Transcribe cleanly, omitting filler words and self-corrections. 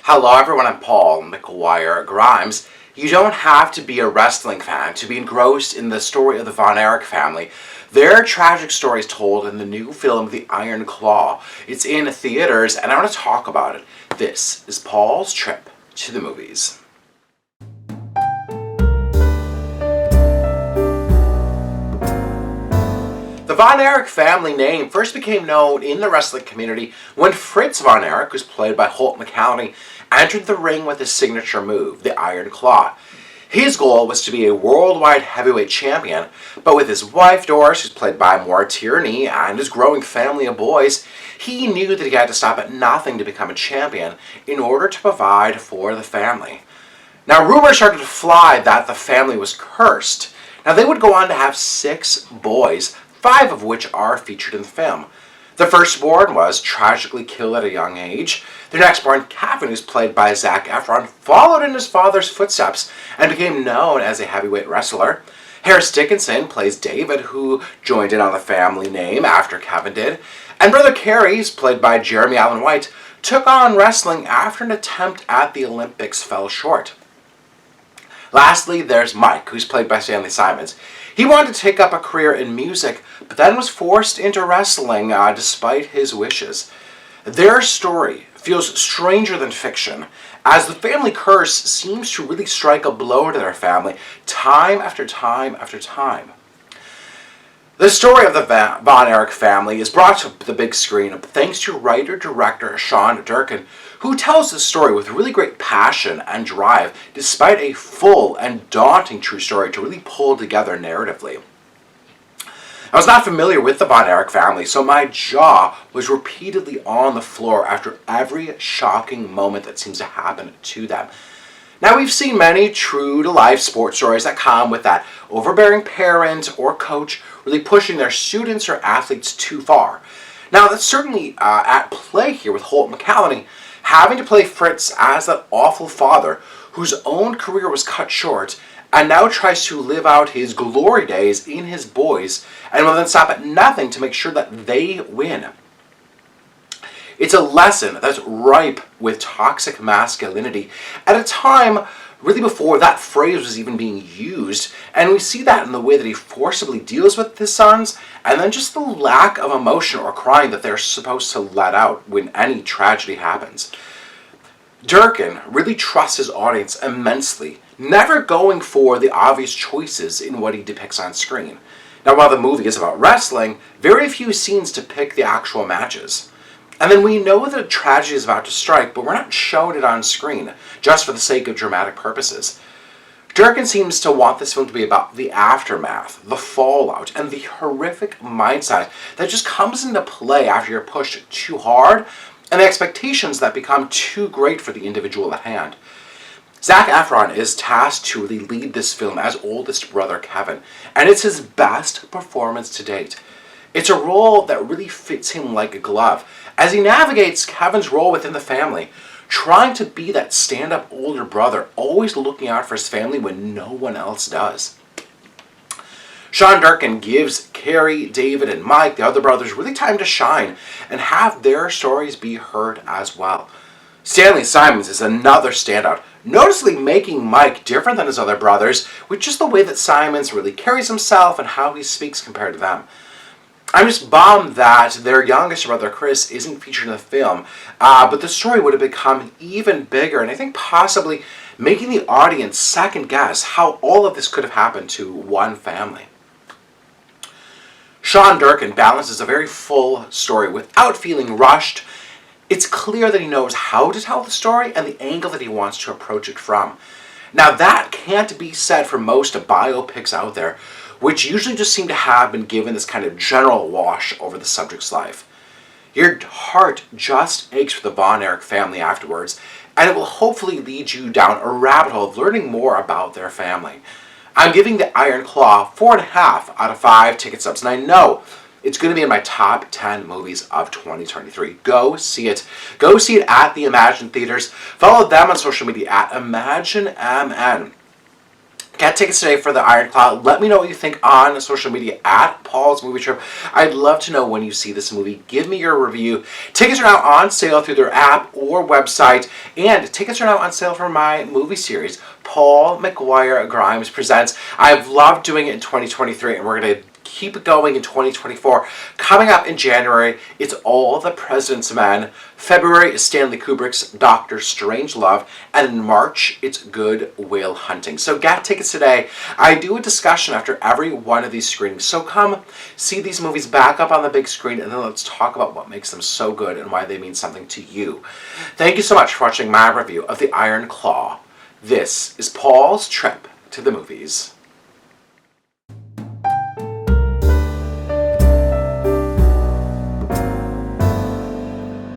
Hello everyone, I'm Paul McGuire Grimes. You don't have to be a wrestling fan to be engrossed in the story of the Von Erich family. Their tragic story is told in the new film, The Iron Claw. It's in theaters and I want to talk about it. This is Paul's trip to the movies. The Von Erich family name first became known in the wrestling community when Fritz Von Erich, who's played by Holt McCallany, entered the ring with his signature move, the Iron Claw. His goal was to be a worldwide heavyweight champion, but with his wife Doris, who's played by Maura Tierney, and his growing family of boys, he knew that he had to stop at nothing to become a champion in order to provide for the family. Now, rumors started to fly that the family was cursed. Now, they would go on to have 6 boys, 5 of which are featured in the film. The firstborn was tragically killed at a young age. Their nextborn, Kevin, who's played by Zac Efron, followed in his father's footsteps and became known as a heavyweight wrestler. Harris Dickinson plays David, who joined in on the family name after Kevin did. And brother Kerry, played by Jeremy Allen White, took on wrestling after an attempt at the Olympics fell short. Lastly, there's Mike, who's played by Stanley Simons. He wanted to take up a career in music, but then was forced into wrestling despite his wishes. Their story feels stranger than fiction, as the family curse seems to really strike a blow to their family time after time after time. The story of the Von Erich family is brought to the big screen thanks to writer-director Sean Durkin, who tells the story with really great passion and drive, despite a full and daunting true story to really pull together narratively. I was not familiar with the Von Erich family, so my jaw was repeatedly on the floor after every shocking moment that seems to happen to them. Now, we've seen many true-to-life sports stories that come with that overbearing parent or coach really pushing their students or athletes too far. Now, that's certainly at play here with Holt McCallany, having to play Fritz as that awful father whose own career was cut short and now tries to live out his glory days in his boys and will then stop at nothing to make sure that they win. It's a lesson that's ripe with toxic masculinity at a time really before that phrase was even being used, and we see that in the way that he forcibly deals with his sons, and then just the lack of emotion or crying that they're supposed to let out when any tragedy happens. Durkin really trusts his audience immensely, never going for the obvious choices in what he depicts on screen. Now, while the movie is about wrestling, very few scenes depict the actual matches. And then we know that a tragedy is about to strike, but we're not shown it on screen, just for the sake of dramatic purposes. Durkin seems to want this film to be about the aftermath, the fallout, and the horrific mindset that just comes into play after you're pushed too hard, and the expectations that become too great for the individual at hand. Zac Efron is tasked to really lead this film as oldest brother Kevin, and it's his best performance to date. It's a role that really fits him like a glove, as he navigates Kevin's role within the family, trying to be that stand-up older brother, always looking out for his family when no one else does. Sean Durkin gives Kerry, David, and Mike, the other brothers, really time to shine and have their stories be heard as well. Stanley Simons is another standout, noticeably making Mike different than his other brothers with just the way that Simons really carries himself and how he speaks compared to them. I'm just bummed that their youngest brother, Chris, isn't featured in the film, but the story would have become even bigger, and I think possibly making the audience second guess how all of this could have happened to one family. Sean Durkin balances a very full story without feeling rushed. It's clear that he knows how to tell the story and the angle that he wants to approach it from. Now, that can't be said for most biopics out there, which usually just seem to have been given this kind of general wash over the subject's life. Your heart just aches for the Von Erich family afterwards, and it will hopefully lead you down a rabbit hole of learning more about their family. I'm giving The Iron Claw 4.5 out of 5 ticket stubs, and I know it's going to be in my top 10 movies of 2023. Go see it. Go see it at the Imagine Theaters. Follow them on social media at ImagineMN. Get tickets today for the Iron Claw. Let me know what you think on social media at Paul's Movie Trip. I'd love to know when you see this movie. Give me your review. Tickets are now on sale through their app or website, and tickets are now on sale for my movie series, Paul McGuire Grimes Presents. I've loved doing it in 2023, and we're going to keep going in 2024. Coming up in January, it's All the President's Men. February is Stanley Kubrick's Dr. Strangelove. And in March, it's Good Will Hunting. So get tickets today. I do a discussion after every one of these screenings. So come see these movies back up on the big screen, and then let's talk about what makes them so good and why they mean something to you. Thank you so much for watching my review of The Iron Claw. This is Paul's Trip to the Movies.